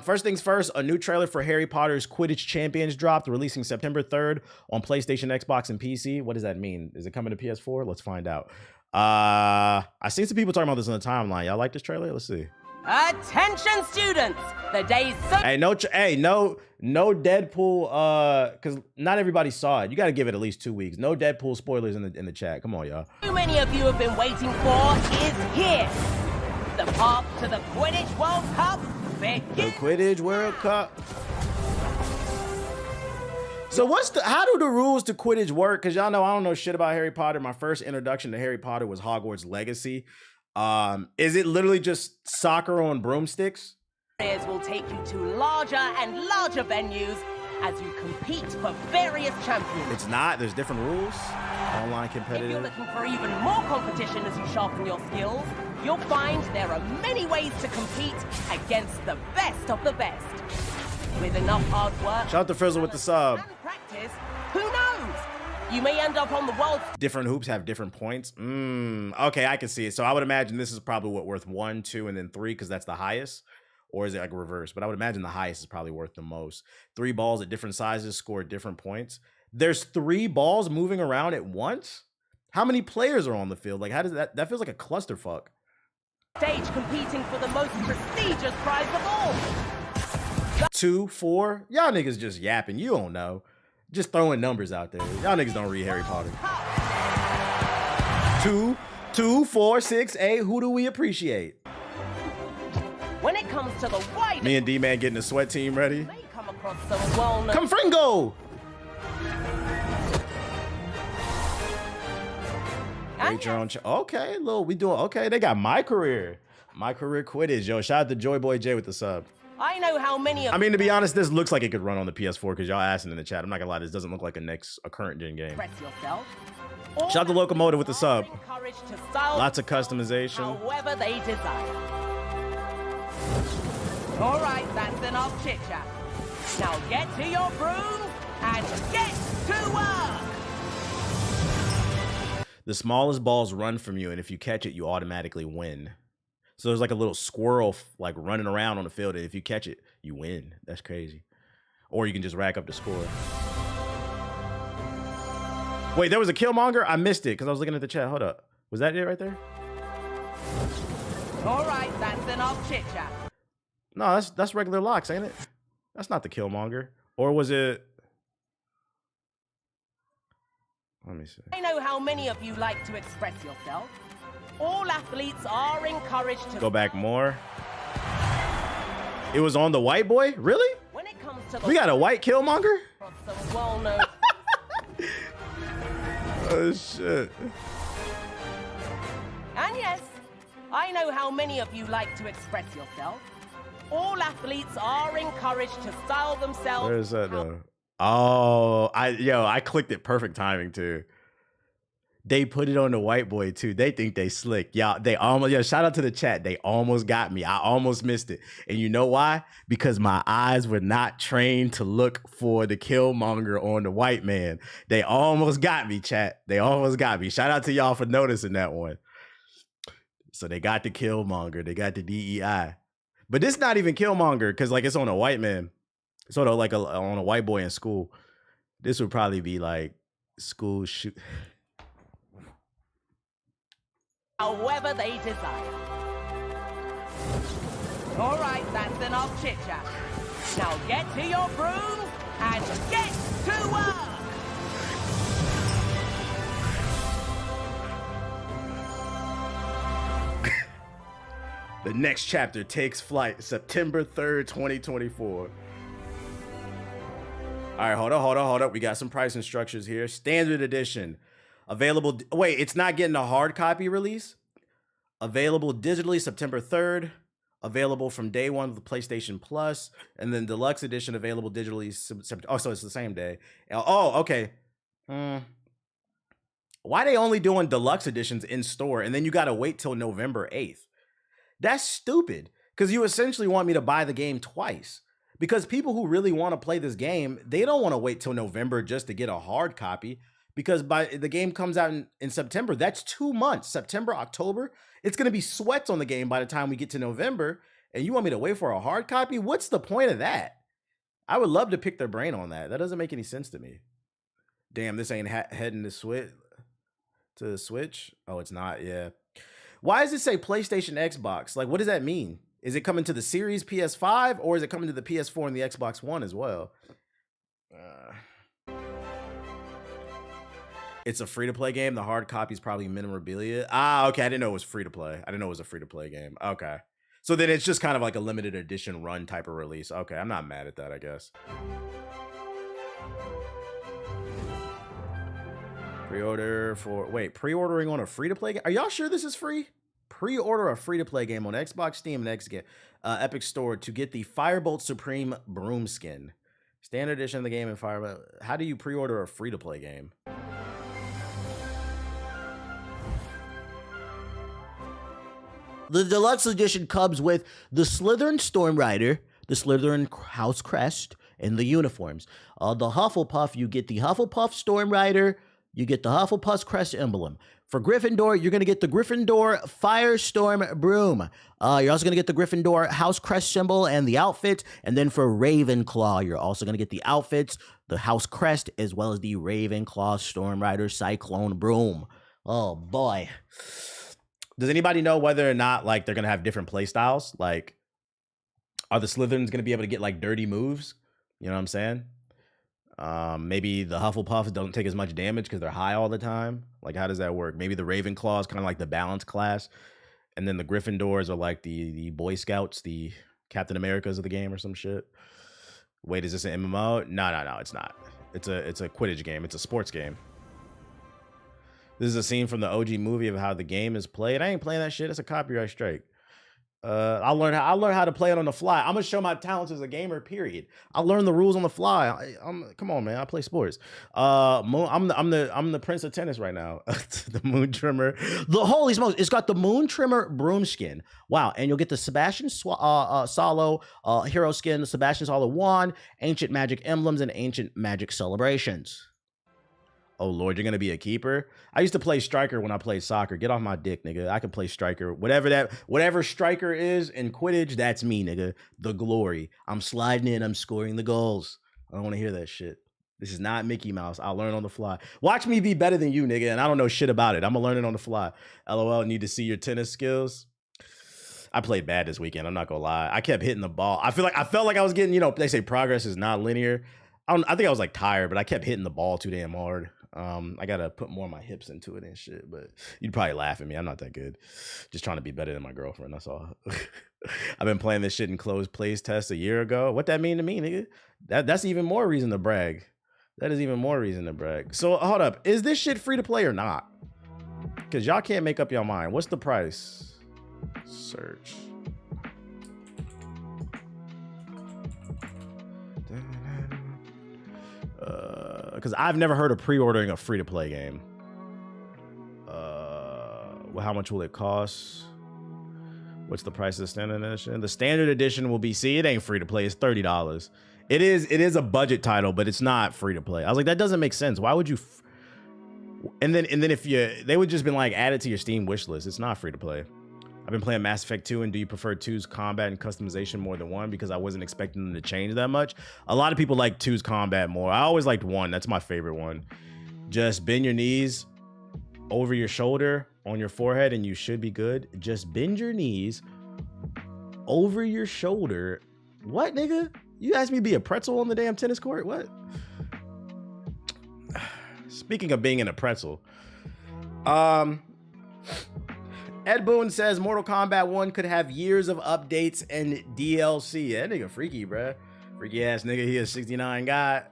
First things first, a new trailer for Harry Potter's Quidditch Champions dropped, releasing September 3rd on PlayStation, Xbox, and PC. What does that mean? Is it coming to PS4? Let's find out. I seen some people talking about this on the timeline. Y'all like this trailer? Let's see. Attention, students! The day's so. Hey, no Deadpool. Because not everybody saw it. You got to give it at least 2 weeks. No Deadpool spoilers in the chat. Come on, y'all. Too many of you have been waiting for is here. The path to the Quidditch World Cup begins. The Quidditch World Cup. So how do the rules to Quidditch work? Because y'all know I don't know shit about Harry Potter. My first introduction to Harry Potter was Hogwarts Legacy. Is it literally just soccer on broomsticks? Players will take you to larger and larger venues as you compete for various champions. It's not. There's different rules. Online If you're competitive. looking for even more competition as you sharpen your skills, you'll find there are many ways to compete against the best of the best. With enough hard work, Shout out to Frizzle with the sub. and practice, who knows? You may end up on the world. Different hoops have different points. Okay, I can see it. So I would imagine this is probably worth 1, 2, and then 3 because that's the highest. Or is it like reverse? But I would imagine the highest is probably worth the most. 3 balls at different sizes score at different points. There's 3 balls moving around at once? How many players are on the field? Like, how does that feels like a clusterfuck. Stage competing for the most prestigious prize of all. 2, 4? Y'all niggas just yapping. You don't know. Just throwing numbers out there. Y'all niggas don't read Harry Potter. 2, 4, 6, 8. Who do we appreciate? When it comes to the wide, Me and D-Man getting the sweat team ready. may come across some well-known. Come Fringo! Rate your own okay, we doing okay. They got my career Quidditch. Yo, shout out to Joy Boy J with the sub. I know how many of I mean, to be honest, this looks like it could run on the PS4 because y'all asking in the chat. I'm not gonna lie, this doesn't look like a current gen game. express yourself. Shout out to Locomotive with the sub. Encouraged to style Lots of customization. however they desire. All right, that's enough chit chat. Now get to your brooms and get to work. The smallest balls run from you, and if you catch it, you automatically win. So there's like a little squirrel like running around on the field, and if you catch it, you win. That's crazy. Or you can just rack up the score. Wait, there was a Killmonger? I missed it because I was looking at the chat. Hold up. Was that it right there? All right, that's enough chit chat. No, that's regular Locks, ain't it? That's not the Killmonger. Or was it? Let me see. I know how many of you like to express yourself. All athletes are encouraged to Go back more. It was on the white boy? Really? When it comes to the We got a white Killmonger? some well-known. Oh, shit. And yes, I know how many of you like to express yourself. All athletes are encouraged to style themselves. Where is that though? Oh, I clicked it perfect timing too. They put it on the white boy too. They think they slick. Shout out to the chat. They almost got me. I almost missed it. And you know why? Because my eyes were not trained to look for the Killmonger on the white man. They almost got me, chat. They almost got me. Shout out to y'all for noticing that one. So they got the Killmonger. They got the DEI. But this not even Killmonger because like it's on a white man. Sort of like on a white boy in school. This would probably be like school shoot. However they desire. All right, that's enough chit chat. Now get to your brooms and get to work. The next chapter takes flight September 3rd, 2024. All right, hold up. We got some pricing structures here. Standard edition. Available. Wait, it's not getting a hard copy release? Available digitally September 3rd. Available from day one with PlayStation Plus. And then deluxe edition available digitally. Oh, so it's the same day. Oh, okay. Why they only doing deluxe editions in store and then you got to wait till November 8th? That's stupid because you essentially want me to buy the game twice. Because people who really want to play this game, they don't want to wait till November just to get a hard copy. Because by the game comes out in September, that's 2 months. September, October, it's going to be sweats on the game by the time we get to November. and you want me to wait for a hard copy? What's the point of that? I would love to pick their brain on that. That doesn't make any sense to me. Damn, this ain't heading to the Switch. Oh, it's not. Yeah. Why does it say PlayStation, Xbox? Like, what does that mean? Is it coming to the Series PS5 or is it coming to the PS4 and the Xbox One as well? It's a free-to-play game. The hard copy is probably memorabilia. Ah, okay. I didn't know it was free-to-play. I didn't know it was a free-to-play game. Okay. So then it's just kind of like a limited edition run type of release. Okay, I'm not mad at that, I guess. Pre-order for... Wait, pre-ordering on a free-to-play game? Are y'all sure this is free? Pre-order a free-to-play game on Xbox, Steam, and Epic Store to get the Firebolt Supreme Broom Skin. Standard edition of the game and Firebolt... How do you pre-order a free-to-play game? The deluxe edition comes with the Slytherin Storm Rider, the Slytherin House Crest, and the uniforms. The Hufflepuff, you get the Hufflepuff Storm Rider, you get the Hufflepuff's crest emblem. For Gryffindor, you're going to get the Gryffindor Firestorm Broom. You're also going to get the Gryffindor House Crest symbol and the outfit. And then for Ravenclaw, you're also going to get the outfits, the House Crest, as well as the Ravenclaw Storm Rider Cyclone Broom. Oh, boy. Does anybody know whether or not, like, they're going to have different play styles? Like, are the Slytherins going to be able to get, like, dirty moves? You know what I'm saying? Maybe the Hufflepuffs don't take as much damage because they're high all the time. Like, how does that work? Maybe the Ravenclaw is kind of like the balanced class. And then the Gryffindors are like the Boy Scouts, the Captain Americas of the game or some shit. Wait, is this an MMO? No, it's not. It's a Quidditch game. It's a sports game. This is a scene from the OG movie of how the game is played. I ain't playing that shit. It's a copyright strike. I'll learn how to play it on the fly. I'm gonna show my talents as a gamer. Period. I'll learn the rules on the fly. Come on, man. I play sports. I'm the prince of tennis right now. The Moon Trimmer. The holy smokes! It's got the Moon Trimmer broom skin. Wow, and you'll get the Sebastian Salo hero skin, the Sebastian Salo wand, ancient magic emblems, and ancient magic celebrations. Oh, Lord, you're going to be a keeper? I used to play striker when I played soccer. Get off my dick, nigga. I can play striker. Whatever striker is in Quidditch, that's me, nigga. The glory. I'm sliding in. I'm scoring the goals. I don't want to hear that shit. This is not Mickey Mouse. I'll learn on the fly. Watch me be better than you, nigga, and I don't know shit about it. I'm going to learn it on the fly. LOL, need to see your tennis skills. I played bad this weekend. I'm not going to lie. I kept hitting the ball. I felt like I was getting, they say progress is not linear. I think I was like tired, but I kept hitting the ball too damn hard. I gotta put more of my hips into it and shit, but you'd probably laugh at me. I'm not that good. Just trying to be better than my girlfriend. That's all. I've been playing this shit in closed plays tests a year ago. What that mean to me, nigga? That's even more reason to brag. That is even more reason to brag. So hold up. Is this shit free to play or not? Because y'all can't make up your mind. What's the price? Search. Because I've never heard of pre-ordering a free-to-play game. Well, how much will it cost? What's the price of the standard edition? The standard edition will be, it ain't free-to-play. It's $30. It is a budget title, but it's not free-to-play. I was like, that doesn't make sense. Why would you? And then if they would just been like, add it to your Steam wish list. It's not free-to-play. I've been playing Mass Effect 2, and do you prefer 2's combat and customization more than 1? Because I wasn't expecting them to change that much. A lot of people like 2's combat more. I always liked 1. That's my favorite one. Just bend your knees over your shoulder on your forehead, and you should be good. Just bend your knees over your shoulder. What, nigga? You asked me to be a pretzel on the damn tennis court? What? Speaking of being in a pretzel, Ed Boon says Mortal Kombat 1 could have years of updates and DLC. That nigga freaky, bruh. Freaky ass nigga. He a 69 guy.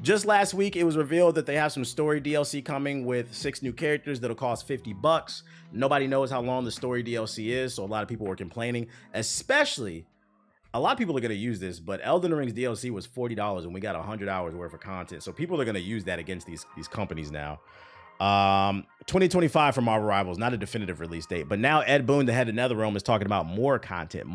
Just last week, it was revealed that they have some story DLC coming with 6 new characters that'll cost $50. Nobody knows how long the story DLC is, so a lot of people were complaining. Especially, a lot of people are going to use this, but Elden Ring's DLC was $40 and we got 100 hours worth of content. So people are going to use that against these companies now. 2025 for Marvel Rivals, not a definitive release date, but now Ed Boon, the head of NetherRealm, is talking about more content.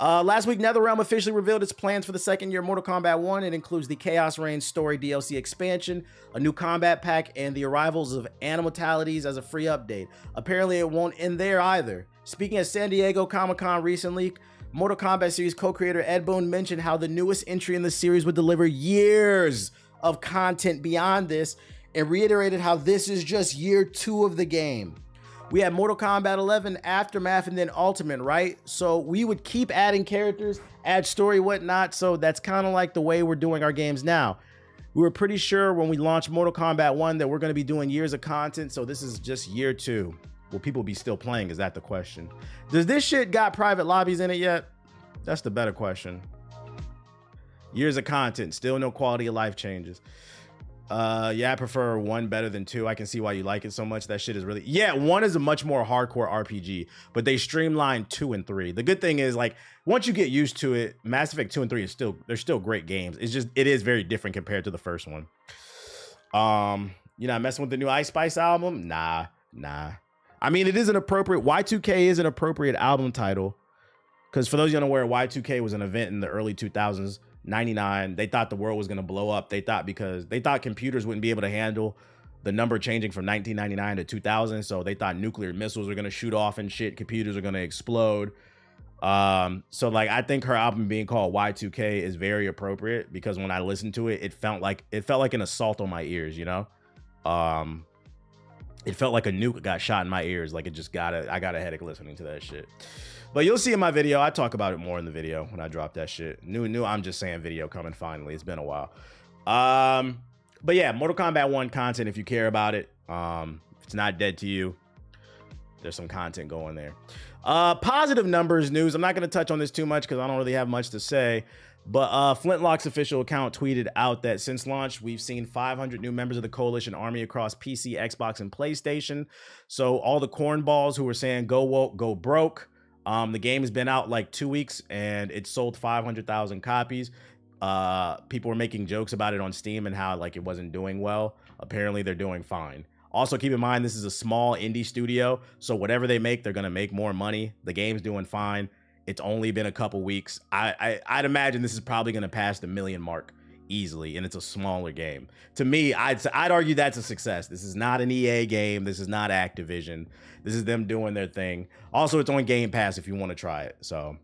Last week, NetherRealm officially revealed its plans for the second year of Mortal Kombat 1. It includes the Chaos Reign story DLC expansion, a new combat pack, and the arrivals of Animatalities as a free update. Apparently, it won't end there either. Speaking at San Diego Comic-Con recently, Mortal Kombat series co-creator Ed Boon mentioned how the newest entry in the series would deliver years of content beyond this, and reiterated how this is just year 2 of the game. We had Mortal Kombat 11, Aftermath, and then Ultimate, right? So we would keep adding characters, add story, whatnot. So that's kind of like the way we're doing our games now. We were pretty sure when we launched Mortal Kombat 1 that we're going to be doing years of content. So this is just year 2. Will people be still playing? Is that the question? Does this shit got private lobbies in it yet? That's the better question. Years of content, still no quality of life changes. Yeah, I prefer 1 better than 2. I can see why you like it so much. That shit is really, yeah, 1 is a much more hardcore RPG, but they streamlined 2 and 3. The good thing is, like, once you get used to it, Mass Effect 2 and 3 is they're still great games. It's just, it is very different compared to the first one. You're not messing with the new Ice Spice album? Nah. I mean, it is an appropriate, Y2K is an appropriate album title. Because for those of you unaware, Y2K was an event in the early 2000s. 99, they thought the world was going to blow up. They thought computers wouldn't be able to handle the number changing from 1999 to 2000. So they thought nuclear missiles are going to shoot off and shit. Computers are going to explode. So like, I think her album being called Y2K is very appropriate, because when I listened to it, it felt like an assault on my ears, you know? It felt like a nuke got shot in my ears. Like, I got a headache listening to that shit. But you'll see in my video, I talk about it more in the video when I drop that shit. New, I'm just saying video coming finally. It's been a while. But yeah, Mortal Kombat 1 content, if you care about it. If it's not dead to you, there's some content going there. Positive numbers news. I'm not going to touch on this too much because I don't really have much to say. But Flintlock's official account tweeted out that since launch, we've seen 500 new members of the Coalition Army across PC, Xbox, and PlayStation. So all the cornballs who were saying go woke, go broke. The game has been out like 2 weeks and it sold 500,000 copies. People were making jokes about it on Steam and how like it wasn't doing well. Apparently they're doing fine. Also keep in mind, this is a small indie studio, so whatever they make, they're gonna make more money. The game's doing fine. It's only been a couple weeks. I'd imagine this is probably gonna pass the 1 million mark easily, and it's a smaller game. To me, I'd argue that's a success. This is not an EA game. This is not Activision. This is them doing their thing. Also, it's on Game Pass if you want to try it. So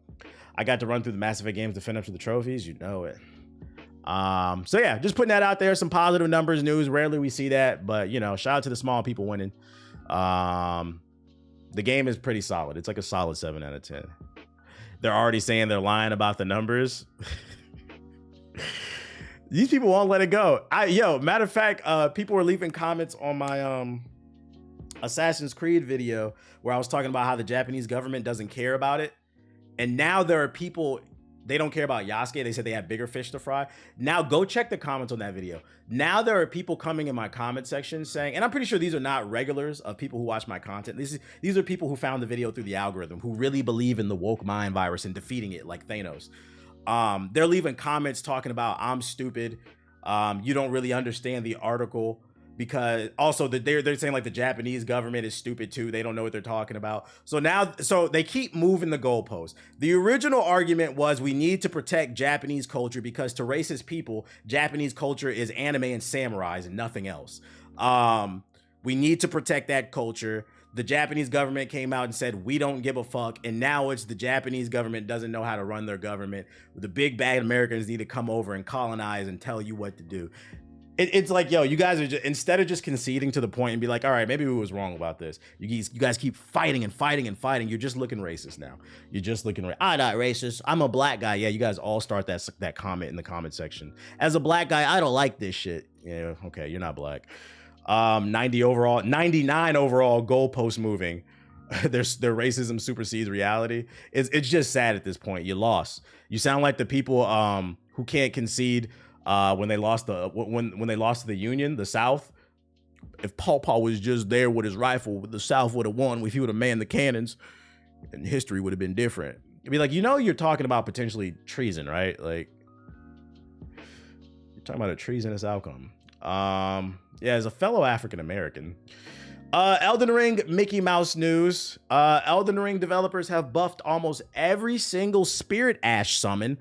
I got to run through the Mass Effect games to finish up the trophies. You know it. So yeah, just putting that out there. Some positive numbers news. Rarely we see that, but you know, shout out to the small people winning. The game is pretty solid. It's like a solid 7 out of 10. They're already saying they're lying about the numbers. These people won't let it go. Matter of fact, people were leaving comments on my Assassin's Creed video where I was talking about how the Japanese government doesn't care about it. And now there are people, they don't care about Yasuke. They said they had bigger fish to fry. Now go check the comments on that video. Now there are people coming in my comment section saying, and I'm pretty sure these are not regulars of people who watch my content. These are people who found the video through the algorithm, who really believe in the woke mind virus and defeating it like Thanos. They're leaving comments talking about I'm stupid. You don't really understand the article, because also they're saying like the Japanese government is stupid too. They don't know what they're talking about. So they keep moving the goalposts. The original argument was we need to protect Japanese culture because to racist people, Japanese culture is anime and samurais and nothing else. We need to protect that culture. The Japanese government came out and said, we don't give a fuck. And now it's the Japanese government doesn't know how to run their government. The big bad Americans need to come over and colonize and tell you what to do. It's like, yo, you guys are just, instead of just conceding to the point and be like, all right, maybe we was wrong about this. You guys keep fighting and fighting and fighting. You're just looking racist now. You're just looking, I'm not racist. I'm a black guy. Yeah, you guys all start that comment in the comment section. As a black guy, I don't like this shit. Yeah, okay, you're not black. 99 overall goalpost moving. Their racism supersedes reality. It's just sad at this point. You lost. You sound like the people who can't concede when they lost when they lost to the Union, the South. If Paw Paw was just there with his rifle, the South would have won if he would have manned the cannons, and history would have been different. It'd be like, you know, you're talking about potentially treason, right? Like, you're talking about a treasonous outcome. Yeah, as a fellow African American, Elden Ring Mickey Mouse news. Elden Ring developers have buffed almost every single Spirit Ash summon.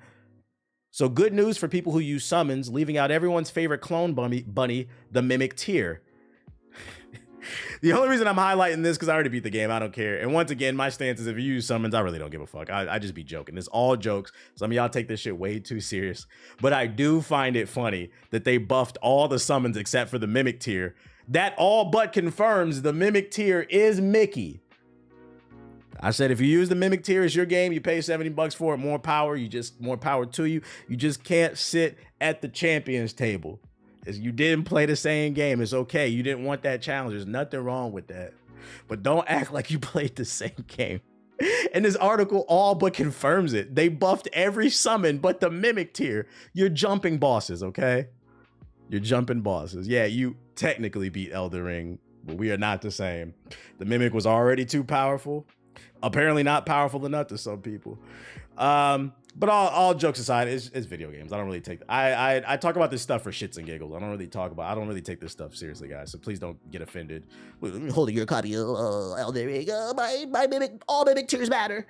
So good news for people who use summons, leaving out everyone's favorite clone bunny, the Mimic Tear. The only reason I'm highlighting this because I already beat the game. I don't care. And once again, my stance is if you use summons, I really don't give a fuck. I just be joking. It's all jokes. Some of y'all take this shit way too serious. But I do find it funny that they buffed all the summons except for the Mimic Tear. That all but confirms the Mimic Tear is Mickey. I said if you use the Mimic Tear as your game, you pay $70 for it, more power, more power to you. You just can't sit at the champions table. You didn't play the same game. It's okay. You didn't want that challenge. There's nothing wrong with that. But don't act like you played the same game. And this article all but confirms it. They buffed every summon but the Mimic Tear. You're jumping bosses, okay? You're jumping bosses. Yeah, you technically beat Elden Ring, but we are not the same. The Mimic was already too powerful. Apparently not powerful enough to some people. But all jokes aside, it's video games. I don't really take I talk about this stuff for shits and giggles. I don't really take this stuff seriously, guys. So please don't get offended. Holding your copy of Elden Ring, my Mimic, all Mimic Tears matter.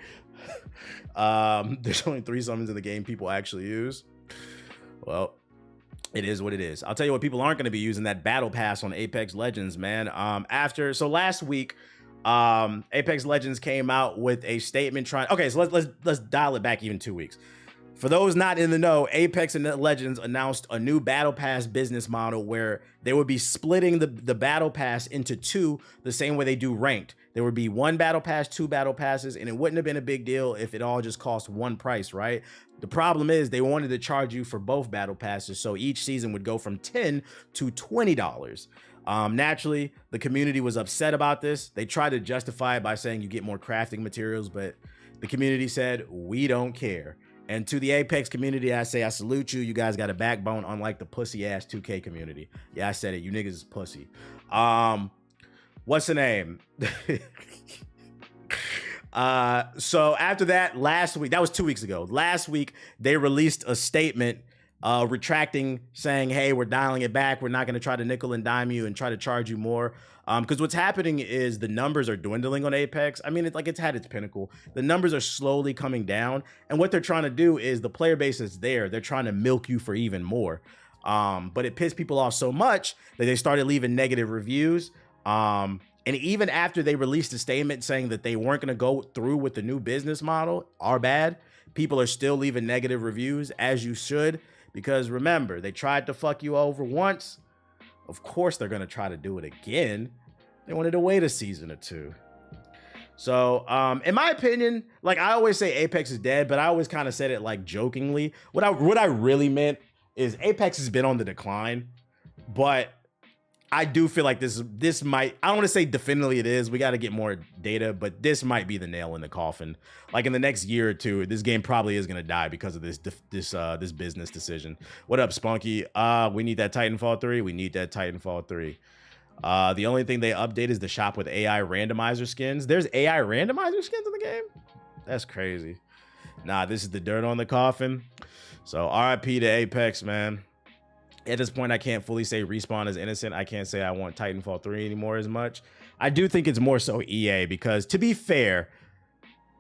There's only 3 summons in the game people actually use. Well, it is what it is. I'll tell you what people aren't going to be using, that battle pass on Apex Legends, man. Last week, Apex Legends came out with a statement okay, so let's dial it back even 2 weeks. For those not in the know, Apex and Legends announced a new battle pass business model where they would be splitting the battle pass into 2 the same way they do ranked. There would be 1 battle pass, 2 battle passes, and it wouldn't have been a big deal if it all just cost 1 price, right? The problem is they wanted to charge you for both battle passes, so each season would go from $10 to $20. Naturally, the community was upset about this. They tried to justify it by saying you get more crafting materials, but the community said, we don't care. And to the Apex community, I say, I salute you. You guys got a backbone, unlike the pussy ass 2K community. Yeah, I said it. You niggas is pussy. What's the name? So after that, last week, that was 2 weeks ago. Last week, they released a statement retracting, saying, hey, we're dialing it back. We're not going to try to nickel and dime you and try to charge you more. Because what's happening is the numbers are dwindling on Apex. I mean, it's had its pinnacle. The numbers are slowly coming down. And what they're trying to do is the player base is there. They're trying to milk you for even more. But it pissed people off so much that they started leaving negative reviews. And even after they released a statement saying that they weren't going to go through with the new business model, our bad, people are still leaving negative reviews, as you should. Because remember, they tried to fuck you over once. Of course, they're going to try to do it again. They wanted to wait a season or 2. So, in my opinion, like I always say Apex is dead, but I always kind of said it like jokingly. What I really meant is Apex has been on the decline, but I do feel like this might, I don't want to say definitively it is. We got to get more data, but this might be the nail in the coffin. Like in the next year or 2, this game probably is going to die because of this business decision. What up, Spunky? We need that Titanfall 3. We need that Titanfall 3. The only thing they update is the shop with AI randomizer skins. There's AI randomizer skins in the game? That's crazy. Nah, this is the dirt on the coffin. So RIP to Apex, man. At this point, I can't fully say Respawn is innocent. I can't say I want Titanfall 3 anymore as much. I do think it's more so EA because, to be fair,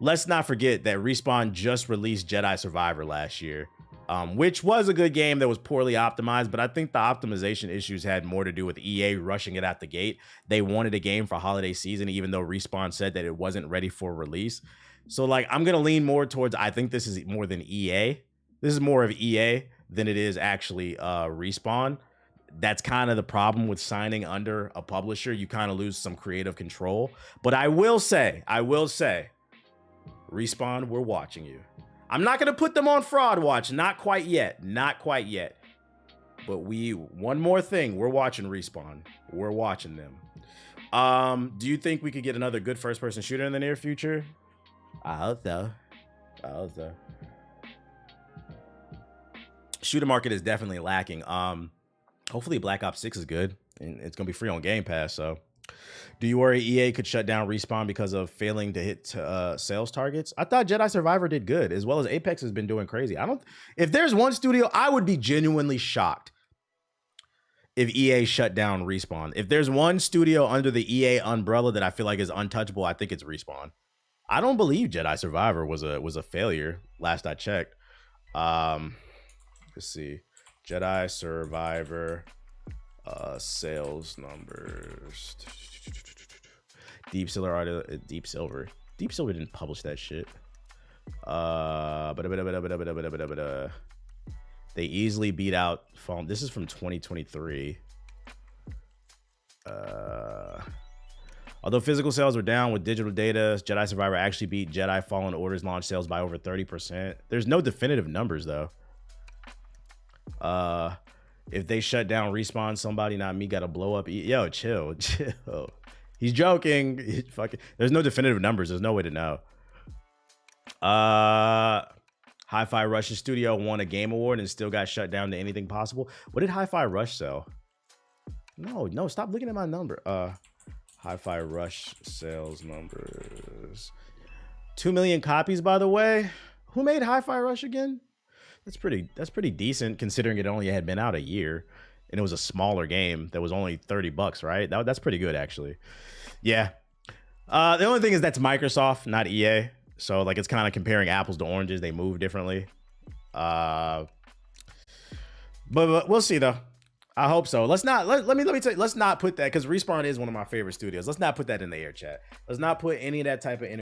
let's not forget that Respawn just released Jedi Survivor last year, which was a good game that was poorly optimized, but I think the optimization issues had more to do with EA rushing it out the gate. They wanted a game for holiday season, even though Respawn said that it wasn't ready for release. So, like, I'm going to lean more towards, I think this is more than EA. This is more of EA than it is actually Respawn. That's kind of the problem with signing under a publisher. You kind of lose some creative control. But I will say, Respawn, we're watching you. I'm not going to put them on fraud watch. Not quite yet. Not quite yet. But one more thing. We're watching Respawn. We're watching them. Do you think we could get another good first-person shooter in the near future? I hope so. Shooter market is definitely lacking. Hopefully Black Ops 6 is good and it's gonna be free on Game Pass. So do you worry EA could shut down Respawn because of failing to hit sales targets? I thought Jedi Survivor did good, as well as Apex has been doing crazy. If there's one studio, I would be genuinely shocked if EA shut down Respawn. If there's one studio under the EA umbrella that I feel like is untouchable, I think it's Respawn. I don't believe Jedi Survivor was a failure. Last I checked. Let's see, Jedi Survivor sales numbers. Deep Silver didn't publish that shit. They easily beat out Fallen. This is from 2023. Although physical sales were down with digital data, Jedi Survivor actually beat Jedi Fallen Order's launch sales by over 30%. There's no definitive numbers though. If they shut down Respawn, somebody, not me, gotta blow up. Yo, chill. He's joking. There's no definitive numbers. There's no way to know. Hi-Fi Rush's studio won a game award and still got shut down to anything possible. What did Hi-Fi Rush sell? No, stop looking at my number. Hi-Fi Rush sales numbers. 2 million copies, by the way. Who made Hi-Fi Rush again? That's pretty decent considering it only had been out a year and it was a smaller game that was only $30, right? That's pretty good actually. Yeah. The only thing is that's Microsoft, not EA. So like it's kind of comparing apples to oranges. They move differently. But we'll see though. I hope so. Let me tell you, let's not put that, because Respawn is one of my favorite studios. Let's not put that in the air chat. Let's not put any of that type of